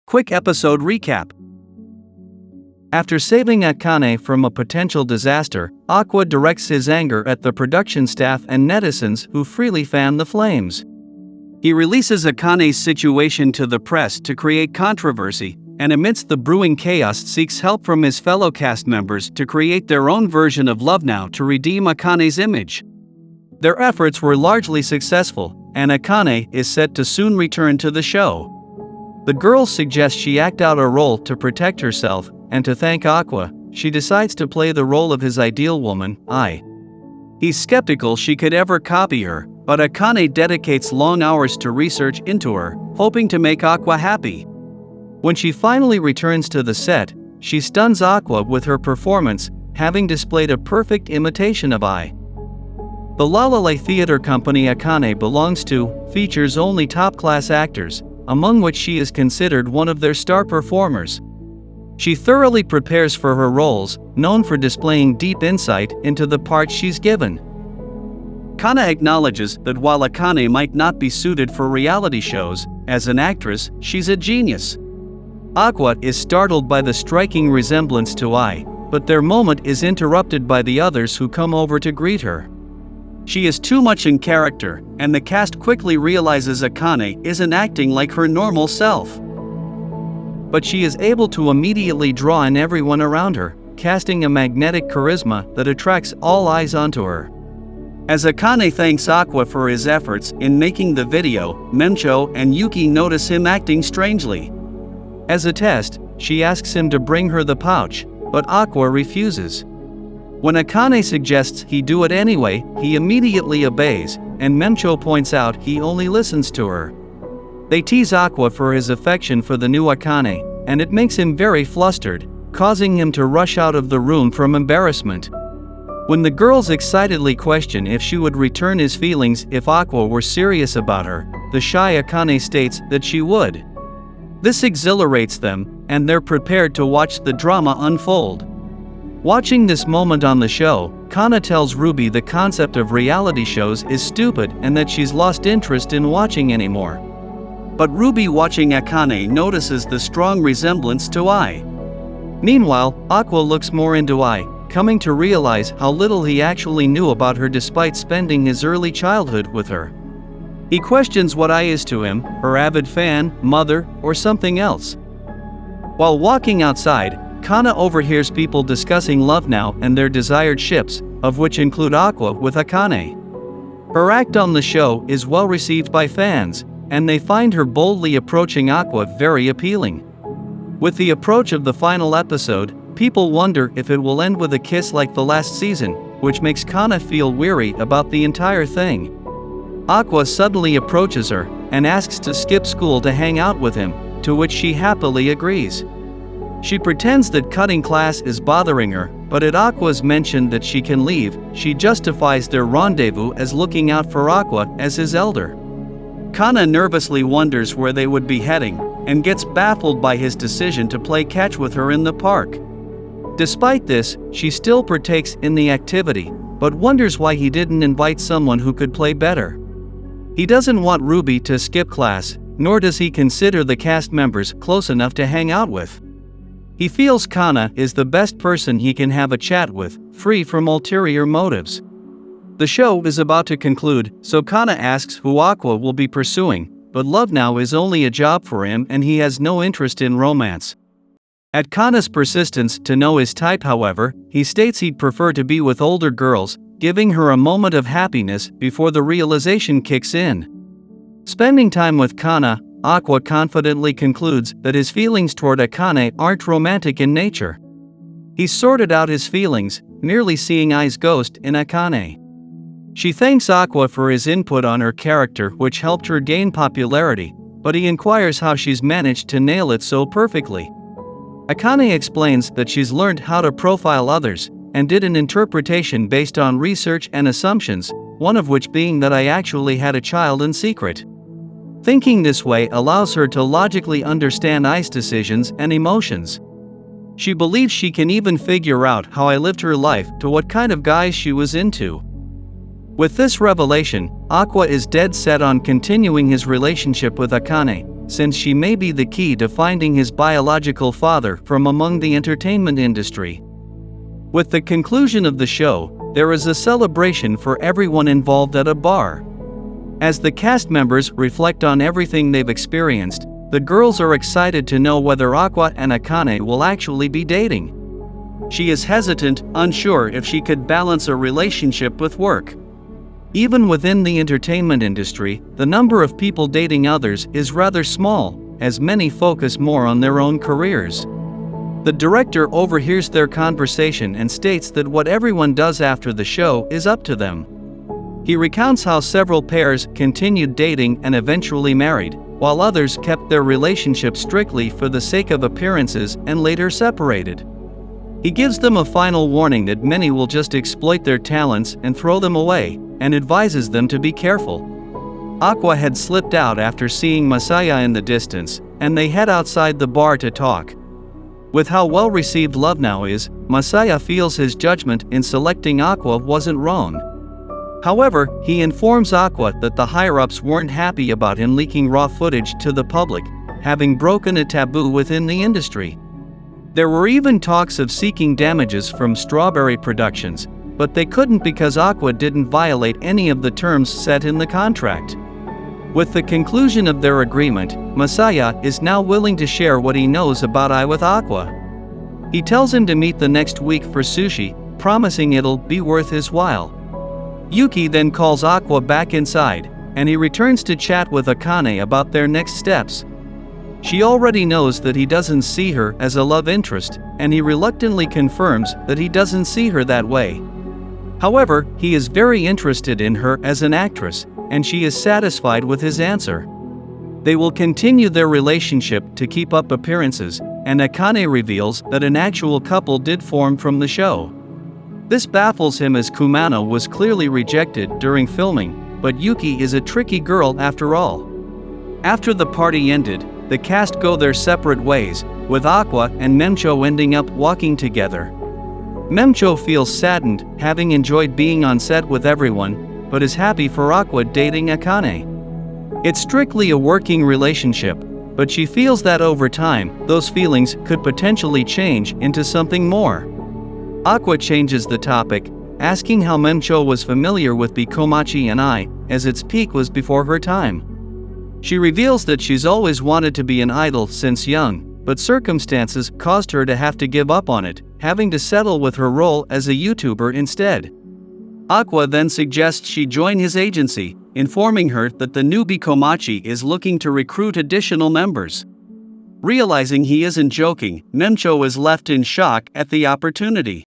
Quick episode recap. After saving Akane from a potential disaster, Aqua directs his anger at the production staff and netizens who freely fan the flames. He releases Akane's situation to the press to create controversy, and amidst the brewing chaos seeks help from his fellow cast members to create their own version of Love Now to redeem Akane's image. Their efforts were largely successful, and Akane is set to soon return to the show. The girls suggest she act out a role to protect herself, and to thank Aqua, she decides to play the role of his ideal woman, Ai. He's skeptical she could ever copy her, but Akane dedicates long hours to research into her, hoping to make Aqua happy. When she finally returns to the set, she stuns Aqua with her performance, having displayed a perfect imitation of Ai. The Lalale theater company Akane belongs to features only top-class actors, among which she is considered one of their star performers. She thoroughly prepares for her roles, known for displaying deep insight into the parts she's given. Kana acknowledges that while Akane might not be suited for reality shows, as an actress, she's a genius. Aqua is startled by the striking resemblance to Ai, but their moment is interrupted by the others who come over to greet her. She is too much in character, and the cast quickly realizes Akane isn't acting like her normal self. But she is able to immediately draw in everyone around her, casting a magnetic charisma that attracts all eyes onto her. As Akane thanks Aqua for his efforts in making the video, Mem-cho and Yuki notice him acting strangely. As a test, she asks him to bring her the pouch, but Aqua refuses. When Akane suggests he do it anyway, he immediately obeys, and Mem-cho points out he only listens to her. They tease Aqua for his affection for the new Akane, and it makes him very flustered, causing him to rush out of the room from embarrassment. When the girls excitedly question if she would return his feelings if Aqua were serious about her, the shy Akane states that she would. This exhilarates them, and they're prepared to watch the drama unfold. Watching this moment on the show, Kana tells Ruby the concept of reality shows is stupid and that she's lost interest in watching anymore. But Ruby, watching Akane, notices the strong resemblance to Ai. Meanwhile, Aqua looks more into Ai, coming to realize how little he actually knew about her despite spending his early childhood with her. He questions what Ai is to him, her avid fan, mother, or something else. While walking outside, Kana overhears people discussing Love Now and their desired ships, of which include Aqua with Akane. Her act on the show is well received by fans, and they find her boldly approaching Aqua very appealing. With the approach of the final episode, people wonder if it will end with a kiss like the last season, which makes Kana feel weary about the entire thing. Aqua suddenly approaches her and asks to skip school to hang out with him, to which she happily agrees. She pretends that cutting class is bothering her, but at Aqua's mention that she can leave, she justifies their rendezvous as looking out for Aqua as his elder. Kana nervously wonders where they would be heading, and gets baffled by his decision to play catch with her in the park. Despite this, she still partakes in the activity, but wonders why he didn't invite someone who could play better. He doesn't want Ruby to skip class, nor does he consider the cast members close enough to hang out with. He feels Kana is the best person he can have a chat with, free from ulterior motives. The show is about to conclude, so Kana asks who Aqua will be pursuing, but Love Now is only a job for him and he has no interest in romance. At Kana's persistence to know his type, however, he states he'd prefer to be with older girls, giving her a moment of happiness before the realization kicks in. Spending time with Kana, Aqua confidently concludes that his feelings toward Akane aren't romantic in nature. He's sorted out his feelings, nearly seeing Ai's ghost in Akane. She thanks Aqua for his input on her character, which helped her gain popularity, but he inquires how she's managed to nail it so perfectly. Akane explains that she's learned how to profile others, and did an interpretation based on research and assumptions, one of which being that I actually had a child in secret. Thinking this way allows her to logically understand Ai's decisions and emotions. She believes she can even figure out how I lived her life to what kind of guys she was into. With this revelation, Aqua is dead set on continuing his relationship with Akane, since she may be the key to finding his biological father from among the entertainment industry. With the conclusion of the show, there is a celebration for everyone involved at a bar. As the cast members reflect on everything they've experienced, the girls are excited to know whether Aqua and Akane will actually be dating. She is hesitant, unsure if she could balance a relationship with work. Even within the entertainment industry, the number of people dating others is rather small, as many focus more on their own careers. The director overhears their conversation and states that what everyone does after the show is up to them. He recounts how several pairs continued dating and eventually married, while others kept their relationship strictly for the sake of appearances and later separated. He gives them a final warning that many will just exploit their talents and throw them away, and advises them to be careful. Aqua had slipped out after seeing Masaya in the distance, and they head outside the bar to talk. With how well received Love Now is, Masaya feels his judgment in selecting Aqua wasn't wrong. However, he informs Aqua that the higher-ups weren't happy about him leaking raw footage to the public, having broken a taboo within the industry. There were even talks of seeking damages from Strawberry Productions, but they couldn't because Aqua didn't violate any of the terms set in the contract. With the conclusion of their agreement, Masaya is now willing to share what he knows about I with Aqua. He tells him to meet the next week for sushi, promising it'll be worth his while. Yuki then calls Aqua back inside, and he returns to chat with Akane about their next steps. She already knows that he doesn't see her as a love interest, and he reluctantly confirms that he doesn't see her that way. However, he is very interested in her as an actress, and she is satisfied with his answer. They will continue their relationship to keep up appearances, and Akane reveals that an actual couple did form from the show. This baffles him as Kumano was clearly rejected during filming, but Yuki is a tricky girl after all. After the party ended, the cast go their separate ways, with Aqua and Mem-cho ending up walking together. Mem-cho feels saddened, having enjoyed being on set with everyone, but is happy for Aqua dating Akane. It's strictly a working relationship, but she feels that over time, those feelings could potentially change into something more. Aqua changes the topic, asking how Mem-cho was familiar with Komachi and I, as its peak was before her time. She reveals that she's always wanted to be an idol since young, but circumstances caused her to have to give up on it, having to settle with her role as a YouTuber instead. Aqua then suggests she join his agency, informing her that the newbie Komachi is looking to recruit additional members. Realizing he isn't joking, Mem-cho is left in shock at the opportunity.